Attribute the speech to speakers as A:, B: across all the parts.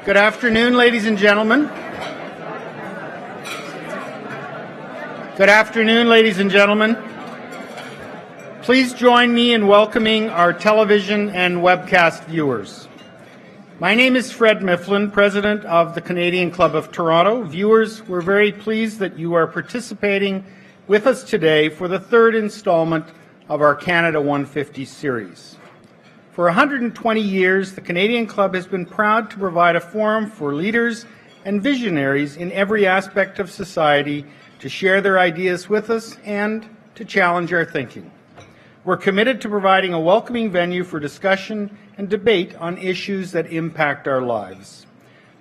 A: Good afternoon, ladies and gentlemen. Good afternoon, ladies and gentlemen. Please join me in welcoming our television and webcast viewers. My name is Fred Mifflin, President of the Canadian Club of Toronto. Viewers, we're very pleased that you are participating with us today for the third installment of our Canada 150 series. For 120 years, the Canadian Club has been proud to provide a forum for leaders and visionaries in every aspect of society to share their ideas with us and to challenge our thinking. We're committed to providing a welcoming venue for discussion and debate on issues that impact our lives.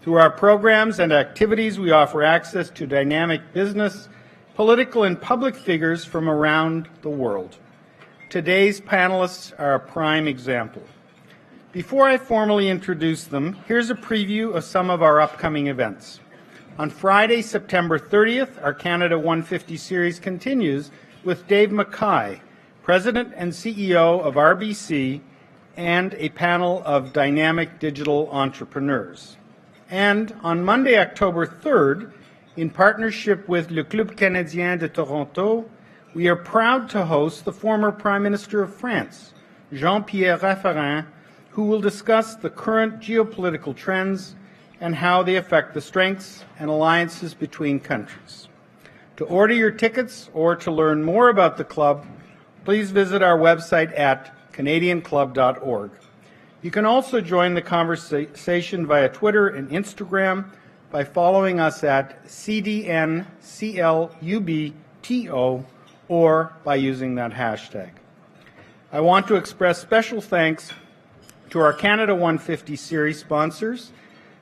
A: Through our programs and activities, we offer access to dynamic business, political, and public figures from around the world. Today's panelists are a prime example. Before I formally introduce them, here's a preview of some of our upcoming events. On Friday, September 30th, our Canada 150 series continues with Dave Mackay, President and CEO of RBC, and a panel of dynamic digital entrepreneurs. And on Monday, October 3rd, in partnership with Le Club Canadien de Toronto, we are proud to host the former Prime Minister of France, Jean-Pierre Raffarin, who will discuss the current geopolitical trends and how they affect the strengths and alliances between countries. To order your tickets or to learn more about the club, please visit our website at canadianclub.org. You can also join the conversation via Twitter and Instagram by following us at CDNCLUBTO or by using that hashtag. I want to express special thanks to our Canada 150 series sponsors,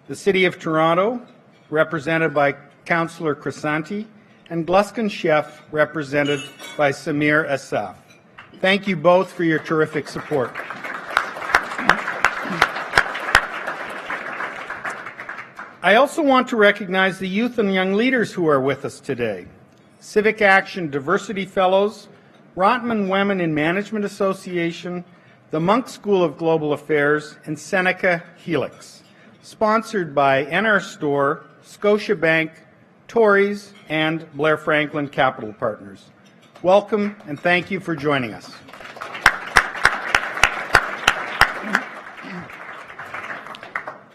A: the City of Toronto, represented by Councillor Crisanti, and Gluskin Chef, represented by Samir Asaf. Thank you both for your terrific support. I also want to recognize the youth and young leaders who are with us today. Civic Action Diversity Fellows, Rotman Women in Management Association, the Monk School of Global Affairs, and Seneca Helix, sponsored by NR Store, Scotiabank, Tories, and Blair Franklin Capital Partners. Welcome and thank you for joining us.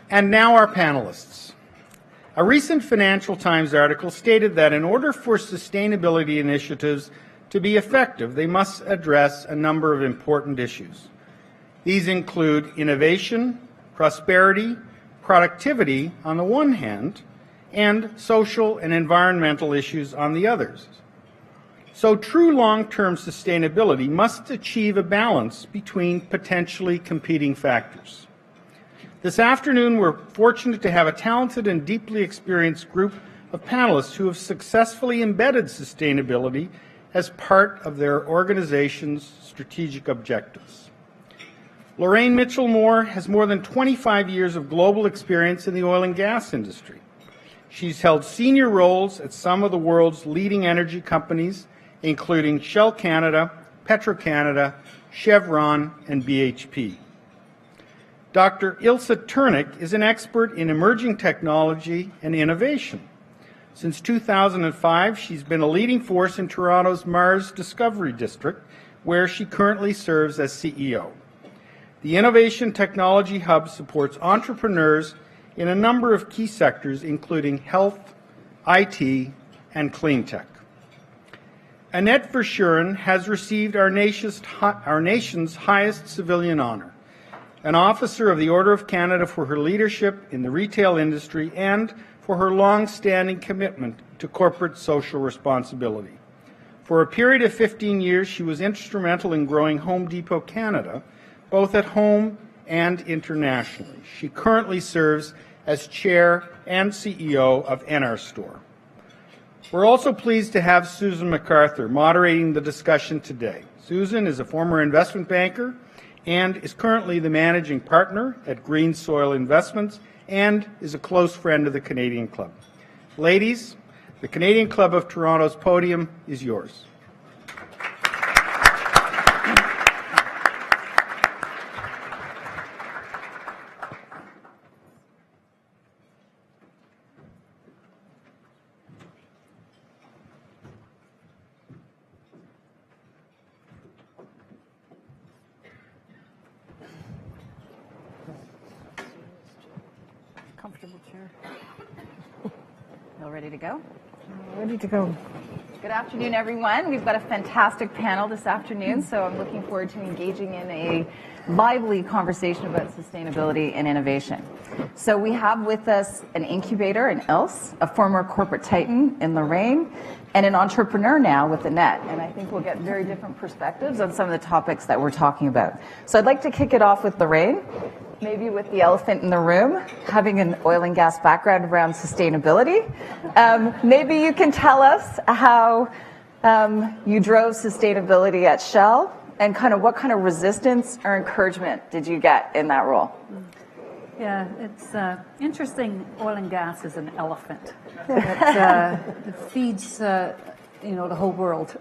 A: And now our panelists. A recent Financial Times article stated that in order for sustainability initiatives to be effective, they must address a number of important issues. These include innovation, prosperity, productivity on the one hand, and social and environmental issues on the others. So true long-term sustainability must achieve a balance between potentially competing factors. This afternoon, we're fortunate to have a talented and deeply experienced group of panelists who have successfully embedded sustainability as part of their organization's strategic objectives. Lorraine Mitchelmore has more than 25 years of global experience in the oil and gas industry. She's held senior roles at some of the world's leading energy companies, including Shell Canada, Petro-Canada, Chevron, and BHP. Dr. Ilse Treurnicht is an expert in emerging technology and innovation. Since 2005, she's been a leading force in Toronto's Mars Discovery District, where she currently serves as CEO. The Innovation Technology Hub supports entrepreneurs in a number of key sectors, including health, IT, and clean tech. Annette Verschuren has received our nation's highest civilian honor, an Officer of the Order of Canada, for her leadership in the retail industry and for her long-standing commitment to corporate social responsibility. For a period of 15 years, she was instrumental in growing Home Depot Canada, both at home and internationally. She currently serves as Chair and CEO of NR Store. We're also pleased to have Susan McArthur moderating the discussion today. Susan is a former investment banker and is currently the managing partner at Green Soil Investments and is a close friend of the Canadian Club. Ladies, the Canadian Club of Toronto's podium is yours.
B: comfortable chair.
C: All ready to go?
B: Ready to go.
C: Good afternoon, everyone. We've got a fantastic panel this afternoon, so I'm looking forward to engaging in a lively conversation about sustainability and innovation. So we have with us an incubator in Ilse, a former corporate titan in Lorraine, and an entrepreneur now with Annette. And I think we'll get very different perspectives on some of the topics that we're talking about. So I'd like to kick it off with Lorraine, maybe with the elephant in the room, having an oil and gas background around sustainability. Maybe you can tell us how you drove sustainability at Shell and kind of what kind of resistance or encouragement did you get in that role?
D: Yeah, it's interesting. Oil and gas is an elephant. It feeds, the whole world,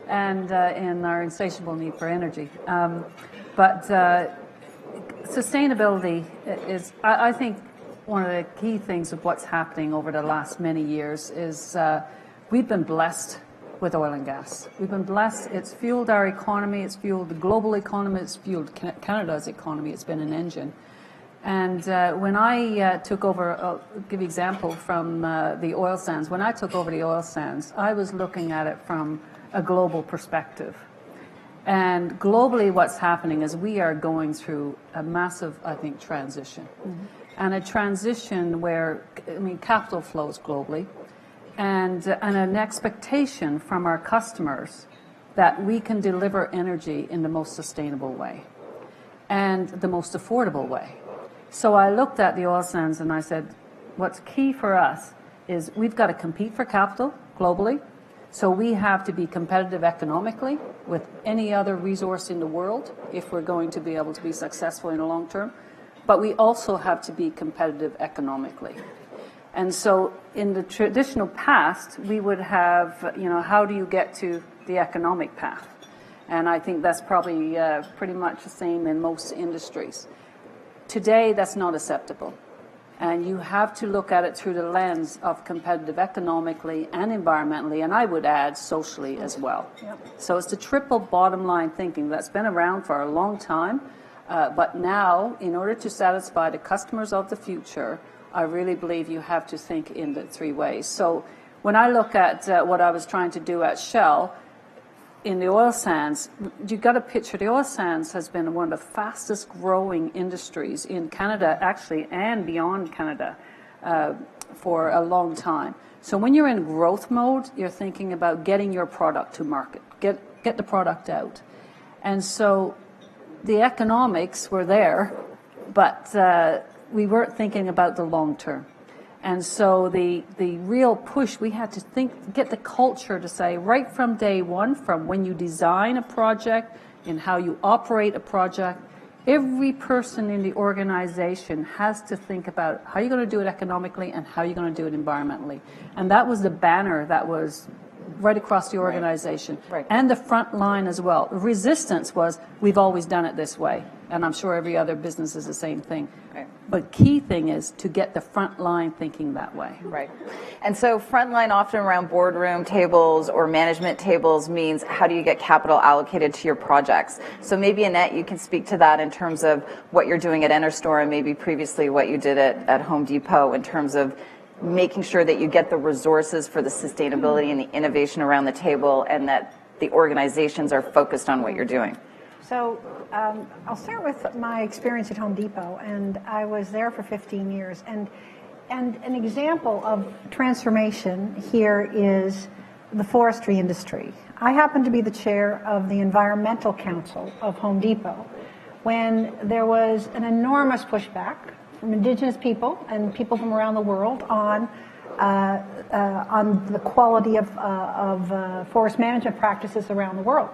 D: and in our insatiable need for energy. But sustainability is, I think, one of the key things of what's happening over the last many years is we've been blessed with oil and gas. We've been blessed. It's fueled our economy. It's fueled the global economy. It's fueled Canada's economy. It's been an engine. And when I took over, I'll give you an example from the oil sands. When I took over the oil sands, I was looking at it from a global perspective. And globally, what's happening is we are going through a massive, I think, transition. Mm-hmm. And a transition where, capital flows globally, and an expectation from our customers that we can deliver energy in the most sustainable way and the most affordable way. So I looked at the oil sands and I said, what's key for us is we've got to compete for capital globally. So we have to be competitive economically with any other resource in the world if we're going to be able to be successful in the long term. But we also have to be competitive economically. And so in the traditional past, we would have, how do you get to the economic path? And I think that's probably pretty much the same in most industries. Today, that's not acceptable. And you have to look at it through the lens of competitive economically and environmentally, and I would add socially as well. Yep. So it's the triple bottom line thinking that's been around for a long time, but now, in order to satisfy the customers of the future, I really believe you have to think in the three ways. So when I look at what I was trying to do at Shell, in the oil sands, you've got to picture the oil sands has been one of the fastest growing industries in Canada, actually, and beyond Canada for a long time. So when you're in growth mode, you're thinking about getting your product to market, get the product out. And so the economics were there, but we weren't thinking about the long term. And so the real push, we had to get the culture to say right from day one, from when you design a project and how you operate a project, every person in the organization has to think about how you're going to do it economically and how you're going to do it environmentally. And that was the banner that was right across the organization. Right. And the front line as well. Resistance was, we've always done it this way. And I'm sure every other business is the same thing. Right. But key thing is to get the front line thinking that way.
C: Right. And so front line often around boardroom tables or management tables means how do you get capital allocated to your projects? So maybe Annette, you can speak to that in terms of what you're doing at Enerstore and maybe previously what you did at Home Depot in terms of making sure that you get the resources for the sustainability and the innovation around the table and that the organizations are focused on what you're doing.
B: So I'll start with my experience at Home Depot, and I was there for 15 years. And an example of transformation here is the forestry industry. I happen to be the chair of the Environmental Council of Home Depot when there was an enormous pushback from Indigenous people and people from around the world on the quality of forest management practices around the world.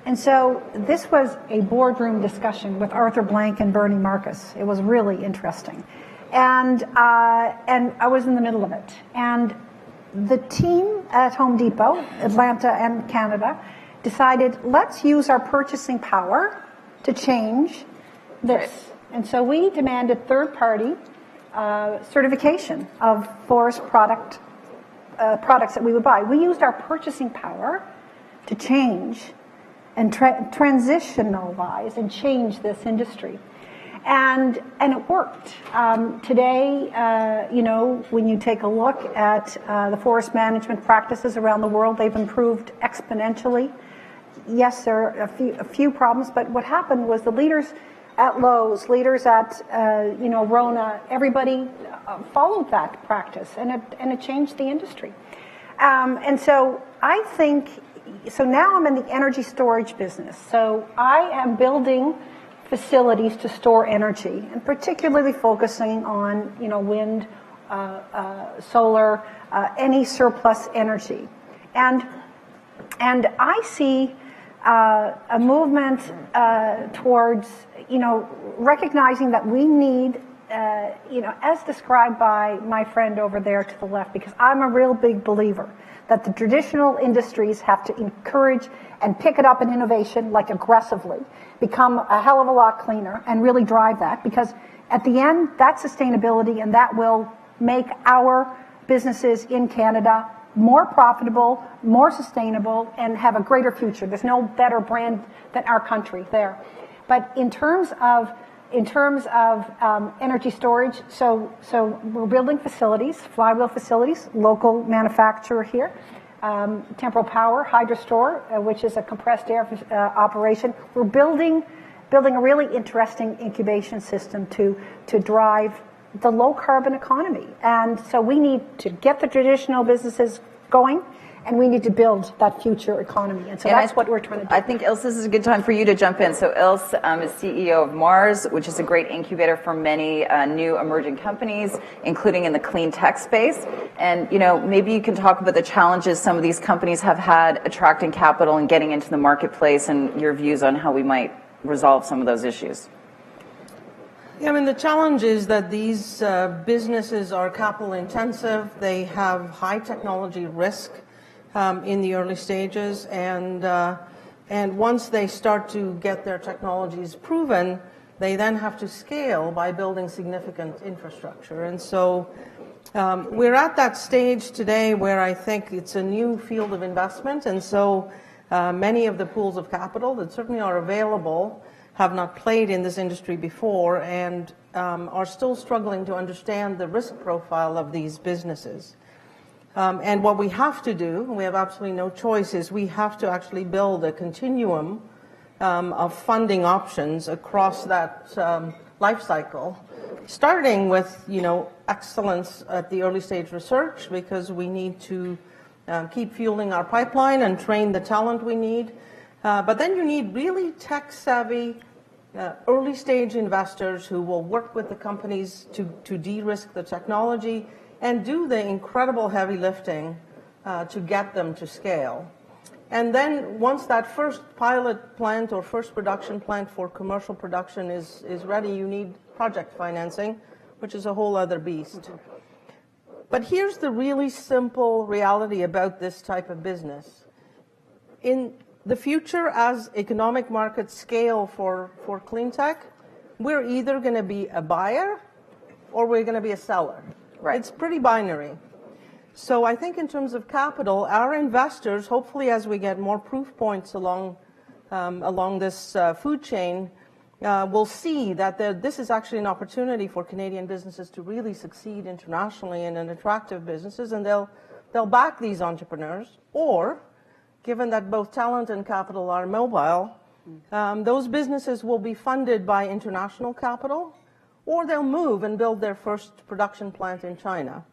B: And so this was a boardroom discussion with Arthur Blank and Bernie Marcus. It was really interesting. And I was in the middle of it. And the team at Home Depot, Atlanta and Canada, decided, let's use our purchasing power to change this. Right. And so we demanded third-party certification of forest products that we would buy. We used our purchasing power to change and transitionalize and change this industry. And it worked. Today, when you take a look at the forest management practices around the world, they've improved exponentially. Yes, there are a few problems, but what happened was the leaders at Lowe's, leaders at Rona, everybody followed that practice, and it changed the industry. And so I think, so now I'm in the energy storage business. So I am building facilities to store energy, and particularly focusing on wind, solar, any surplus energy, and I see a movement towards recognizing that we need as described by my friend over there to the left, because I'm a real big believer that the traditional industries have to encourage and pick it up in innovation, like aggressively, become a hell of a lot cleaner and really drive that, because at the end, that's sustainability, and that will make our businesses in Canada more profitable, more sustainable, and have a greater future. There's no better brand than our country there. But in terms of energy storage, so we're building facilities, flywheel facilities, local manufacturer here, Temporal Power, Hydrostore, which is a compressed air operation. We're building a really interesting incubation system to drive the low carbon economy. And so we need to get the traditional businesses going, and we need to build that future economy. And so that's what we're trying to do.
C: I think, Ilse, this is a good time for you to jump in. So Ilse is CEO of Mars, which is a great incubator for many new emerging companies, including in the clean tech space. And, maybe you can talk about the challenges some of these companies have had attracting capital and getting into the marketplace, and your views on how we might resolve some of those issues.
E: Yeah, the challenge is that these businesses are capital intensive. They have high technology risk in the early stages, and once they start to get their technologies proven, they then have to scale by building significant infrastructure. And so we're at that stage today where I think it's a new field of investment, and so many of the pools of capital that certainly are available have not played in this industry before, and are still struggling to understand the risk profile of these businesses. And what we have to do, and we have absolutely no choice, is we have to actually build a continuum of funding options across that life cycle, starting with excellence at the early stage research, because we need to keep fueling our pipeline and train the talent we need. But then you need really tech-savvy, early-stage investors who will work with the companies to de-risk the technology and do the incredible heavy lifting to get them to scale. And then once that first pilot plant or first production plant for commercial production is ready, you need project financing, which is a whole other beast. But here's the really simple reality about this type of business. In the future, as economic markets scale for clean tech, we're either going to be a buyer or we're going to be a seller.
C: Right.
E: It's pretty binary. So I think in terms of capital, our investors, hopefully as we get more proof points along this food chain, will see that this is actually an opportunity for Canadian businesses to really succeed internationally and in attractive businesses, and they'll back these entrepreneurs, or given that both talent and capital are mobile, those businesses will be funded by international capital, or they'll move and build their first production plant in China.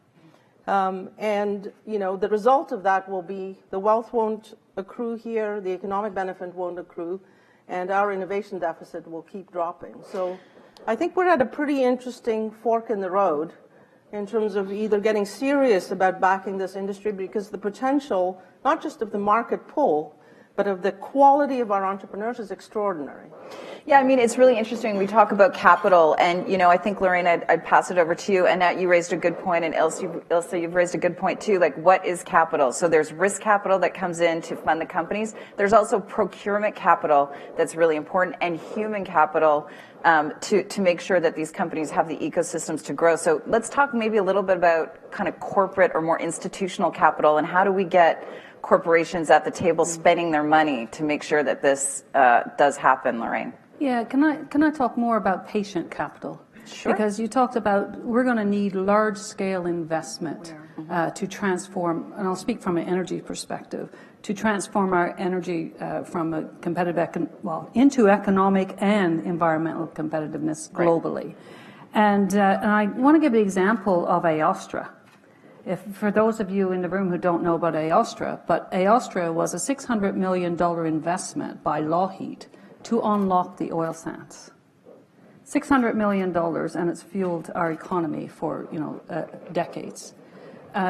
E: And the result of that will be the wealth won't accrue here, the economic benefit won't accrue, and our innovation deficit will keep dropping. So I think we're at a pretty interesting fork in the road in terms of either getting serious about backing this industry, because the potential, not just of the market pull, but of the quality of our entrepreneurs is extraordinary.
C: Yeah, it's really interesting. We talk about capital, and, I think, Lorraine, I'd pass it over to you. Annette, you raised a good point, and Ilse, you've raised a good point, too. Like, what is capital? So there's risk capital that comes in to fund the companies. There's also procurement capital that's really important, and human capital to make sure that these companies have the ecosystems to grow. So let's talk maybe a little bit about kind of corporate or more institutional capital, and how do we get corporations at the table spending their money to make sure that this does happen, Lorraine?
D: Yeah, can I talk more about patient capital?
C: Sure.
D: Because you talked about we're going to need large-scale investment to transform, and I'll speak from an energy perspective, to transform our energy from a competitive, into economic and environmental competitiveness globally. And I want to give the example of Aostra. For those of you in the room who don't know about Aostra, but Aostra was a $600 million investment by Lockheed to unlock the oil sands. $600 million, and it's fueled our economy for decades.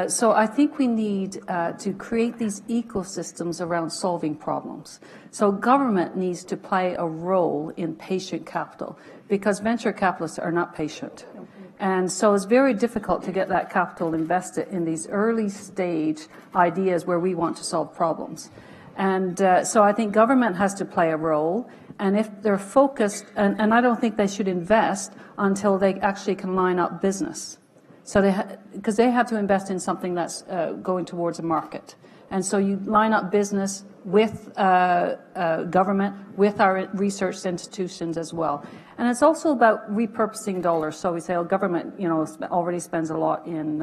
D: So I think we need to create these ecosystems around solving problems. So government needs to play a role in patient capital because venture capitalists are not patient. And so it's very difficult to get that capital invested in these early stage ideas where we want to solve problems. And so I think government has to play a role. And if they're focused, and I don't think they should invest until they actually can line up business. So because they have to invest in something that's going towards a market. And so you line up business with government, with our research institutions as well. And it's also about repurposing dollars. So we say, oh, government, already spends a lot in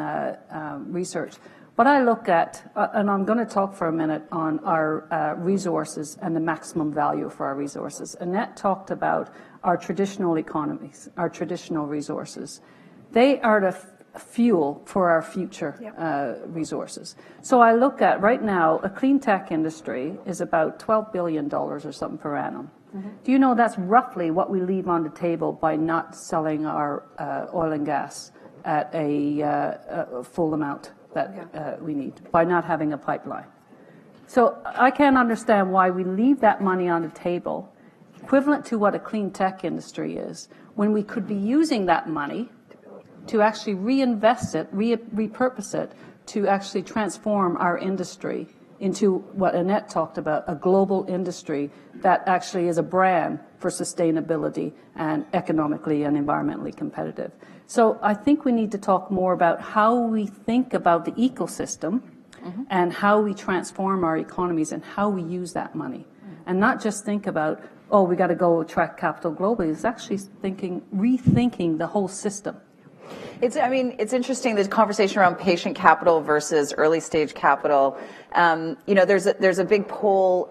D: research. But I look at, and I'm going to talk for a minute on our resources and the maximum value for our resources. Annette talked about our traditional economies, our traditional resources. They are the fuel for our future resources. So I look at, right now, a clean tech industry is about $12 billion or something per annum. Mm-hmm. Do you know that's roughly what we leave on the table by not selling our oil and gas at a full amount that we need, by not having a pipeline? So I can't understand why we leave that money on the table, equivalent to what a clean tech industry is, when we could be using that money to actually reinvest it, repurpose it, to actually transform our industry into what Annette talked about, a global industry that actually is a brand for sustainability and economically and environmentally competitive. So I think we need to talk more about how we think about the ecosystem and how we transform our economies and how we use that money. And not just think about, oh, we got to go attract capital globally. It's actually rethinking the whole system.
C: It's interesting, the conversation around patient capital versus early stage capital. There's a big poll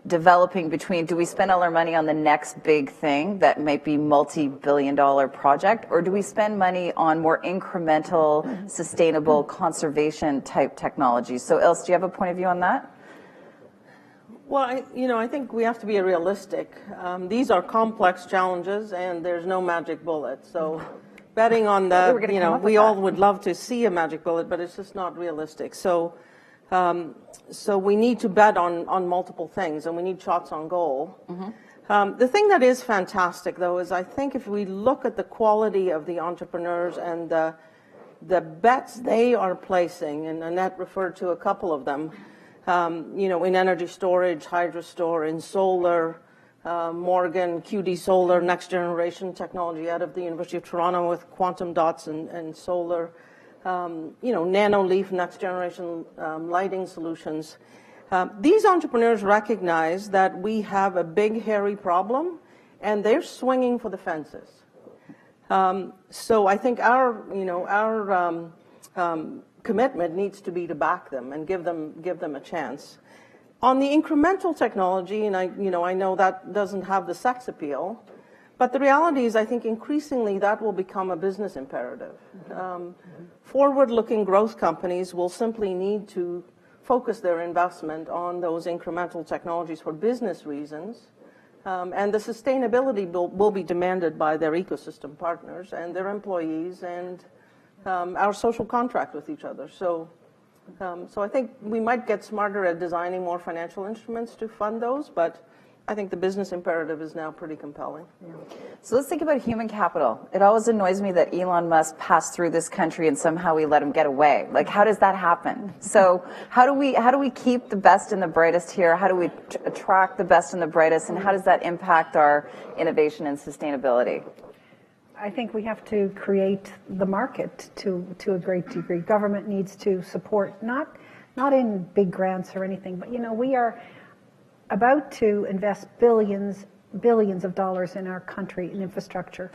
C: developing between, do we spend all our money on the next big thing that might be multi-billion-dollar project, or do we spend money on more incremental, sustainable conservation type technologies? So Ilse, do you have a point of view on that?
E: Well, I think we have to be realistic. These are complex challenges, and there's no magic bullet. So betting on that, we all would love to see a magic bullet, but it's just not realistic. So we need to bet on multiple things, and we need shots on goal. Mm-hmm. The thing that is fantastic, though, is I think if we look at the quality of the entrepreneurs and the bets they are placing, and Annette referred to a couple of them, in energy storage, hydrostore, in solar, Morgan, QD Solar, next generation technology out of the University of Toronto with quantum dots and solar, Nanoleaf, next generation lighting solutions. These entrepreneurs recognize that we have a big, hairy problem, and they're swinging for the fences. So I think our commitment needs to be to back them and give them a chance. On the incremental technology, and I know that doesn't have the sex appeal, but the reality is I think increasingly that will become a business imperative. Forward-looking growth companies will simply need to focus their investment on those incremental technologies for business reasons, and the sustainability will be demanded by their ecosystem partners and their employees and our social contract with each other. So I think we might get smarter at designing more financial instruments to fund those, but I think the business imperative is now pretty compelling. Yeah.
C: So let's think about human capital. It always annoys me that Elon Musk passed through this country and somehow we let him get away. Like, how does that happen? So how do we keep the best and the brightest here? How do we attract the best and the brightest? And how does that impact our innovation and sustainability?
B: I think we have to create the market to a great degree. Government needs to support, not in big grants or anything, but we are about to invest billions billions of dollars in our country in infrastructure.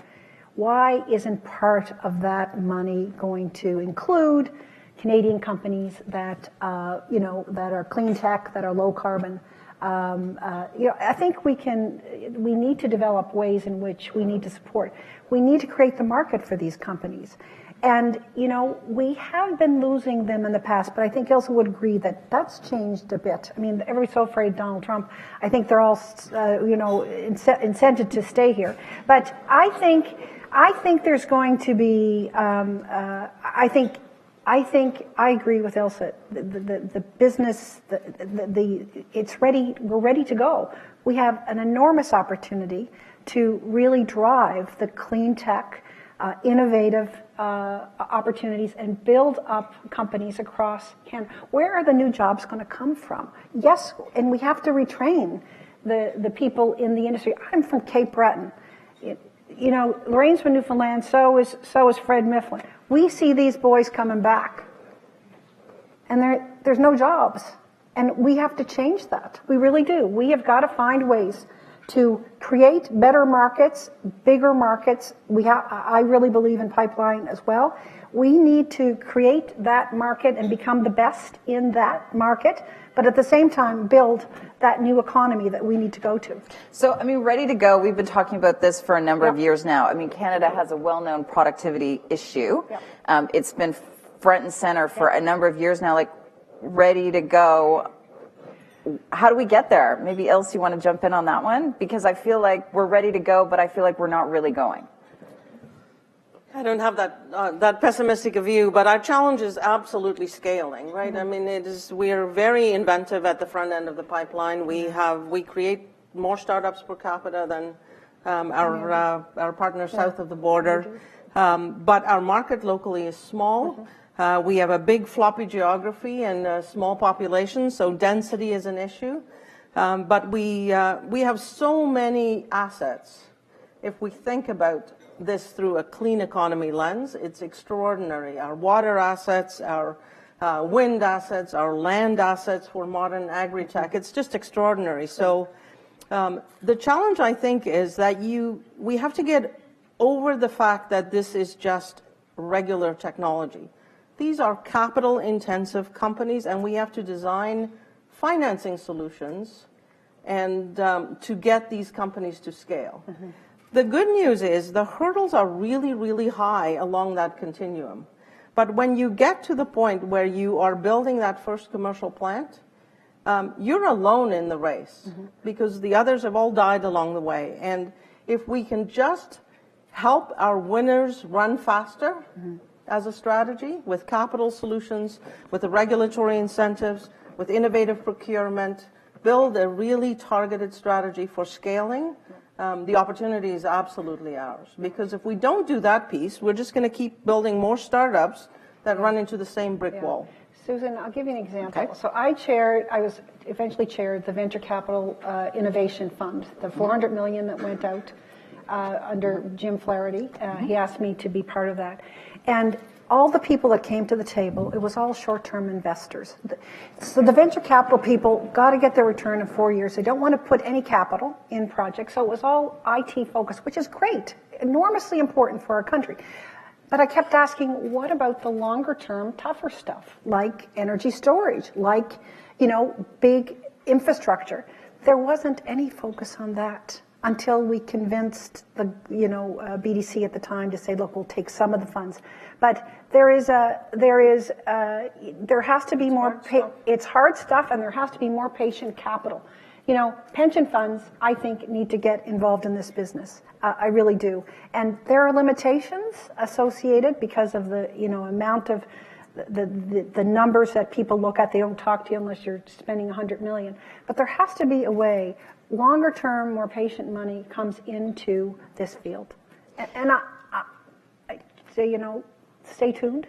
B: Why isn't part of that money going to include Canadian companies that, that are clean tech, that are low carbon? I think we need to develop ways in which we need to support. We need to create the market for these companies. And, we have been losing them in the past, but I think Ilse would agree that that's changed a bit. I mean, everybody's so afraid of Donald Trump. I think they're all, incented to stay here. But I think there's going to be, I agree with Ilse. The business, it's ready. We're ready to go. We have an enormous opportunity to really drive the clean tech, innovative opportunities and build up companies across Canada. Where are the new jobs going to come from? Yes, and we have to retrain the people in the industry. I'm from Cape Breton. Lorraine's from Newfoundland, so is Fred Mifflin. We see these boys coming back, and there's no jobs, and we have to change that. We really do. We have got to find ways to create better markets, bigger markets. I really believe in pipeline as well. We need to create that market and become the best in that market, but at the same time build that new economy that we need to go to.
C: So, ready to go, we've been talking about this for a number of years now. Canada has a well-known productivity issue. Yep. It's been front and center for a number of years now, ready to go. How do we get there? Maybe Ilse, you want to jump in on that one? Because I feel like we're ready to go, but I feel like we're not really going.
E: I don't have that pessimistic a view, but our challenge is absolutely scaling, right? Mm-hmm. We are very inventive at the front end of the pipeline. We create more startups per capita than our partners south of the border. But our market locally is small. Mm-hmm. We have a big floppy geography and a small population, so density is an issue. But we have so many assets. If we think about this through a clean economy lens, it's extraordinary. Our water assets, our wind assets, our land assets for modern agri-tech, it's just extraordinary. So the challenge, I think, is that we have to get over the fact that this is just regular technology. These are capital-intensive companies, and we have to design financing solutions and to get these companies to scale. Mm-hmm. The good news is the hurdles are really, really high along that continuum. But when you get to the point where you are building that first commercial plant, you're alone in the race, mm-hmm. because the others have all died along the way. And if we can just help our winners run faster, mm-hmm. as a strategy, with capital solutions, with the regulatory incentives, with innovative procurement, build a really targeted strategy for scaling, the opportunity is absolutely ours. Because if we don't do that piece, we're just going to keep building more startups that run into the same brick wall.
B: Susan, I'll give you an example.
C: Okay.
B: So I eventually chaired the Venture Capital Innovation Fund, the $400 million that went out under Jim Flaherty. He asked me to be part of that. And all the people that came to the table, it was all short-term investors. So the venture capital people got to get their return in 4 years. They don't want to put any capital in projects. So it was all IT focused, which is great, enormously important for our country. But I kept asking, what about the longer-term, tougher stuff, like energy storage, like, big infrastructure? There wasn't any focus on that until we convinced the BDC at the time to say, look, we'll take some of the funds. But there has to be more. It's hard stuff, and there has to be more patient capital. Pension funds, I think, need to get involved in this business. I really do, and there are limitations associated because of the amount of the numbers that people look at. They don't talk to you unless you're spending $100 million. But there has to be a way. Longer term, more patient money comes into this field. And I say, stay tuned.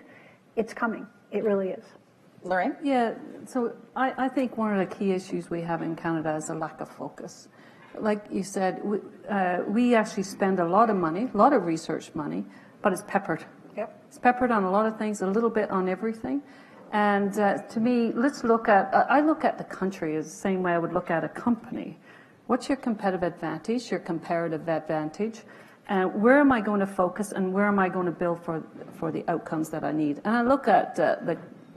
B: It's coming. It really is.
C: Lorraine?
D: Yeah, so I think one of the key issues we have in Canada is a lack of focus. Like you said, we actually spend a lot of money, a lot of research money, but it's peppered.
B: Yep.
D: It's peppered on a lot of things, a little bit on everything. And to me, I look at the country as the same way I would look at a company. What's your competitive advantage, your comparative advantage? And where am I going to focus, and where am I going to build for the outcomes that I need? And I look at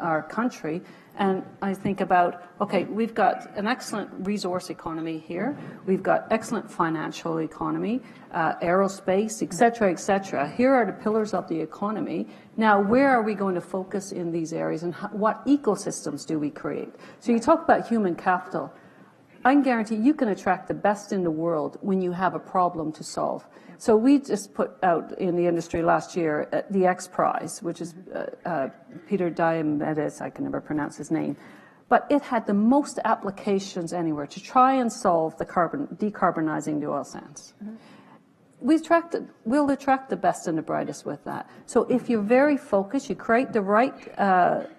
D: our country, and I think about, okay, we've got an excellent resource economy here. We've got excellent financial economy, aerospace, et cetera, et cetera. Here are the pillars of the economy. Now, where are we going to focus in these areas, and what ecosystems do we create? So you talk about human capital. I can guarantee you can attract the best in the world when you have a problem to solve. So we just put out in the industry last year the X Prize, which is Peter Diomedes, I can never pronounce his name, but it had the most applications anywhere to try and solve the decarbonizing the oil sands. We'll attract the best and the brightest with that. So if you're very focused, you create the right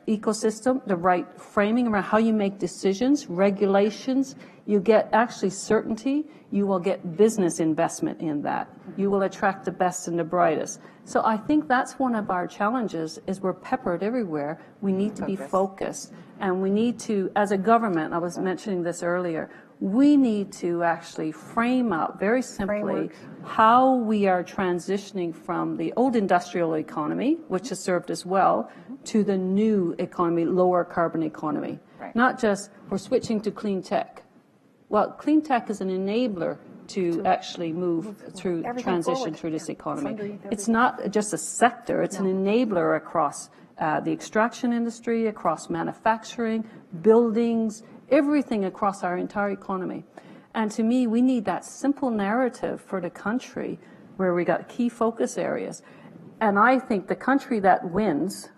D: ecosystem, the right framing around how you make decisions, regulations, you get actually certainty, you will get business investment in that. You will attract the best and the brightest. So I think that's one of our challenges, is we're peppered everywhere. We need to be focused, and we need to, as a government, I was mentioning this earlier, we need to actually frame up very simply how we are transitioning from the old industrial economy, which has served us well, to the new economy, lower carbon economy.
C: Right.
D: Not just we're switching to clean tech. Well, clean tech is an enabler to actually move through transition through this economy. It's not just a sector, it's an enabler across the extraction industry, across manufacturing, buildings, everything across our entire economy. And to me, we need that simple narrative for the country where we got key focus areas. And I think the country that wins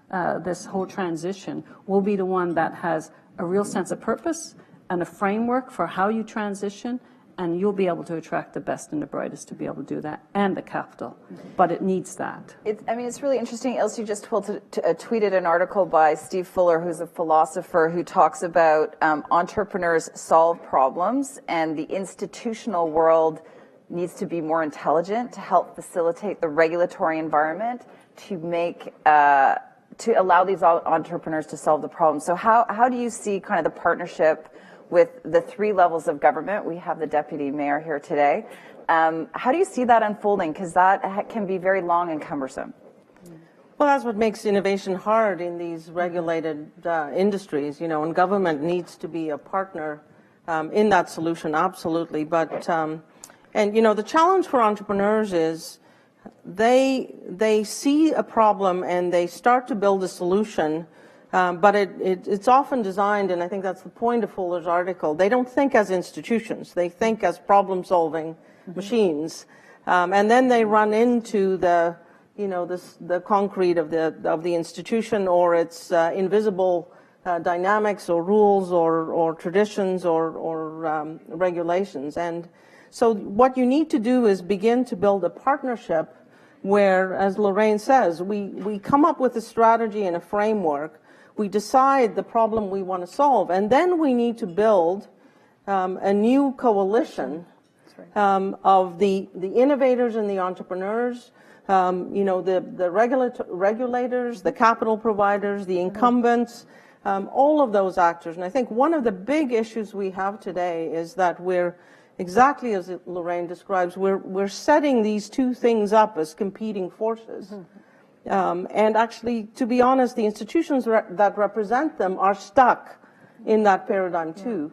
D: this whole transition will be the one that has a real sense of purpose and a framework for how you transition, and you'll be able to attract the best and the brightest to be able to do that, and the capital. But it needs that.
C: It's really interesting. Ilse, you just tweeted an article by Steve Fuller, who's a philosopher, who talks about entrepreneurs solve problems, and the institutional world needs to be more intelligent to help facilitate the regulatory environment to make to allow these entrepreneurs to solve the problem. So how do you see kind of the partnership with the three levels of government? We have the deputy mayor here today. How do you see that unfolding? Because that can be very long and cumbersome.
E: Well, that's what makes innovation hard in these regulated industries, and government needs to be a partner in that solution, absolutely. But, the challenge for entrepreneurs is they see a problem and they start to build a solution. But it's often designed, and I think that's the point of Fuller's article, they don't think as institutions. They think as problem-solving machines. And then they run into the concrete of the institution, or its invisible dynamics or rules or traditions or regulations. And so what you need to do is begin to build a partnership where, as Lorraine says, we come up with a strategy and a framework. We decide the problem we want to solve, and then we need to build a new coalition of the innovators and the entrepreneurs, the regulators, the capital providers, the incumbents, all of those actors. And I think one of the big issues we have today is that we're, exactly as Lorraine describes, we're setting these two things up as competing forces. And actually, to be honest, the institutions that represent them are stuck in that paradigm too.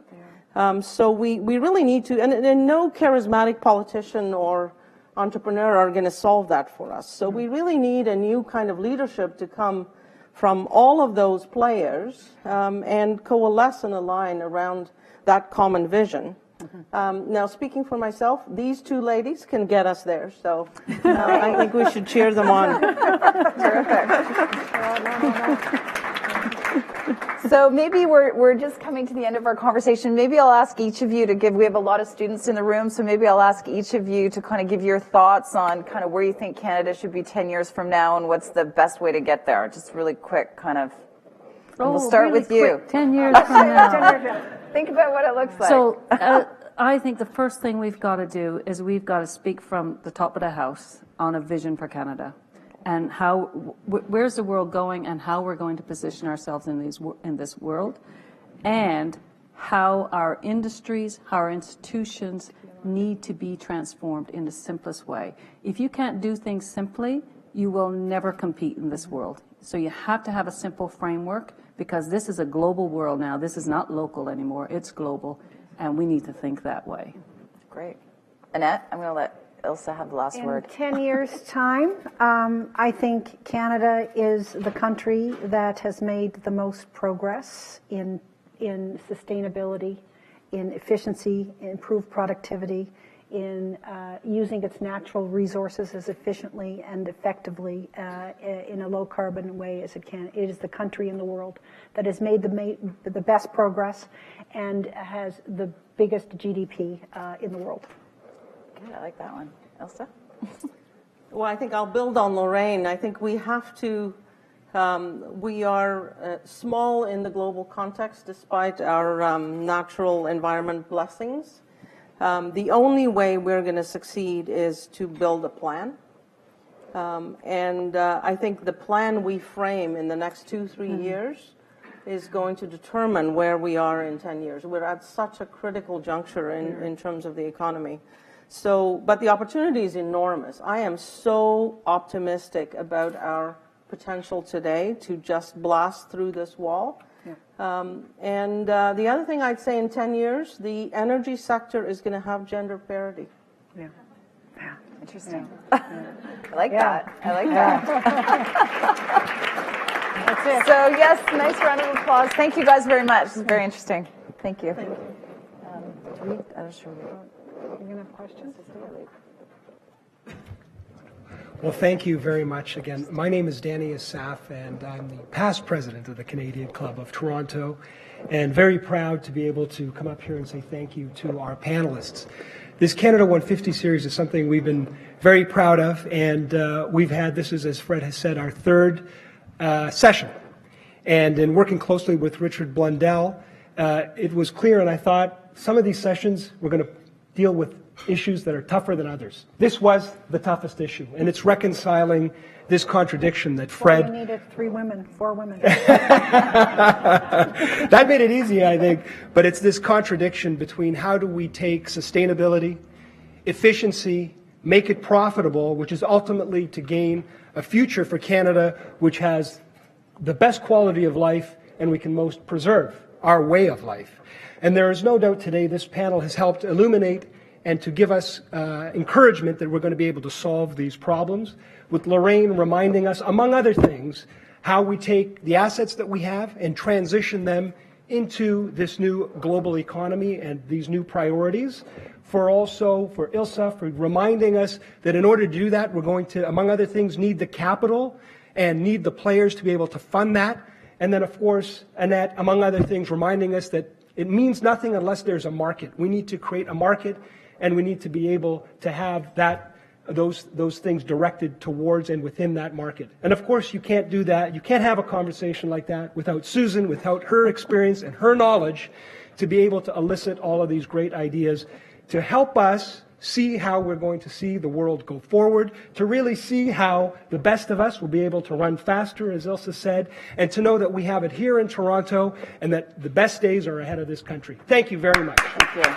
E: So we really need to, and no charismatic politician or entrepreneur are going to solve that for us. So we really need a new kind of leadership to come from all of those players and coalesce and align around that common vision. Now, speaking for myself, these two ladies can get us there, so I think we should cheer them on.
C: So maybe we're just coming to the end of our conversation. Maybe I'll ask each of you to give, we have a lot of students in the room, so maybe I'll ask each of you to kind of give your thoughts on kind of where you think Canada should be 10 years from now and what's the best way to get there. Just really quick kind of, and we'll start
D: really
C: with you.
D: Quick, 10 years from now.
C: Think about what it looks like.
D: So I think the first thing we've got to do is we've got to speak from the top of the house on a vision for Canada and how, where's the world going and how we're going to position ourselves in this world, and how our industries, how our institutions need to be transformed in the simplest way. If you can't do things simply, you will never compete in this world. So you have to have a simple framework, because this is a global world now. This is not local anymore. It's global, and we need to think that way.
C: Great. Annette, I'm going to let Ilse have the last word.
B: In 10 years' time, I think Canada is the country that has made the most progress in sustainability, in efficiency, improved productivity, in using its natural resources as efficiently and effectively in a low-carbon way as it can. It is the country in the world that has made the best progress and has the biggest GDP in the world.
C: Good, I like that one. Ilse?
E: Well, I think I'll build on Lorraine. I think we have to, we are small in the global context despite our natural environment blessings. The only way we're going to succeed is to build a plan. And I think the plan we frame in the next 2-3 years is going to determine where we are in 10 years. We're at such a critical juncture in terms of the economy. So, but the opportunity is enormous. I am so optimistic about our potential today to just blast through this wall. And the other thing I'd say in 10 years, the energy sector is going to have gender parity.
B: Yeah.
C: Interesting. I like that. I like that.
B: That's it.
C: So, yes, nice round of applause. Thank you guys very much. This is very interesting. Thank you.
E: Thank you.
B: You're going to have questions?
F: Well, thank you very much again. My name is Danny Asaf, and I'm the past president of the Canadian Club of Toronto, and very proud to be able to come up here and say thank you to our panelists. This Canada 150 series is something we've been very proud of, and we've had, this is, as Fred has said, our third session. And in working closely with Richard Blundell, it was clear, and I thought some of these sessions were going to deal with issues that are tougher than others. This was the toughest issue, and it's reconciling this contradiction that Fred...
B: Well, we needed 4 women.
F: That made it easy, I think, but it's this contradiction between how do we take sustainability, efficiency, make it profitable, which is ultimately to gain a future for Canada which has the best quality of life and we can most preserve our way of life. And there is no doubt today this panel has helped illuminate and to give us encouragement that we're going to be able to solve these problems, with Lorraine reminding us, among other things, how we take the assets that we have and transition them into this new global economy and these new priorities. For Ilse, for reminding us that in order to do that, we're going to, among other things, need the capital and need the players to be able to fund that. And then, of course, Annette, among other things, reminding us that it means nothing unless there's a market. We need to create a market, and we need to be able to have that, those things directed towards and within that market. And of course, you can't do that. You can't have a conversation like that without Susan, without her experience and her knowledge to be able to elicit all of these great ideas to help us see how we're going to see the world go forward, to really see how the best of us will be able to run faster, as Ilse said, and to know that we have it here in Toronto and that the best days are ahead of this country. Thank you very much.
C: Thank you.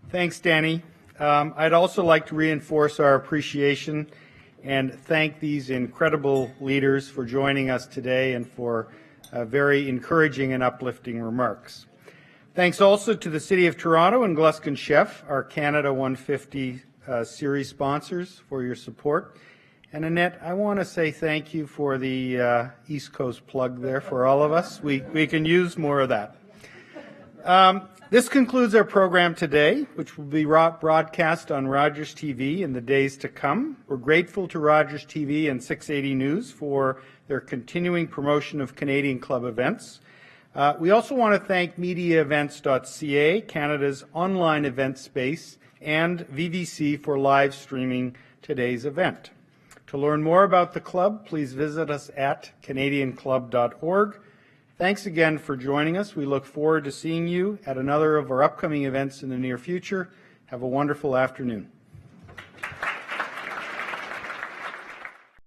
A: Thanks, Danny. I'd also like to reinforce our appreciation and thank these incredible leaders for joining us today and for very encouraging and uplifting remarks. Thanks also to the City of Toronto and Gluskin Sheff, our Canada 150 series sponsors, for your support. And Annette, I want to say thank you for the East Coast plug there for all of us. We can use more of that. This concludes our program today, which will be broadcast on Rogers TV in the days to come. We're grateful to Rogers TV and 680 News for their continuing promotion of Canadian Club events. We also want to thank MediaEvents.ca, Canada's online event space, and VVC for live streaming today's event. To learn more about the club, please visit us at canadianclub.org. Thanks again for joining us. We look forward to seeing you at another of our upcoming events in the near future. Have a wonderful afternoon.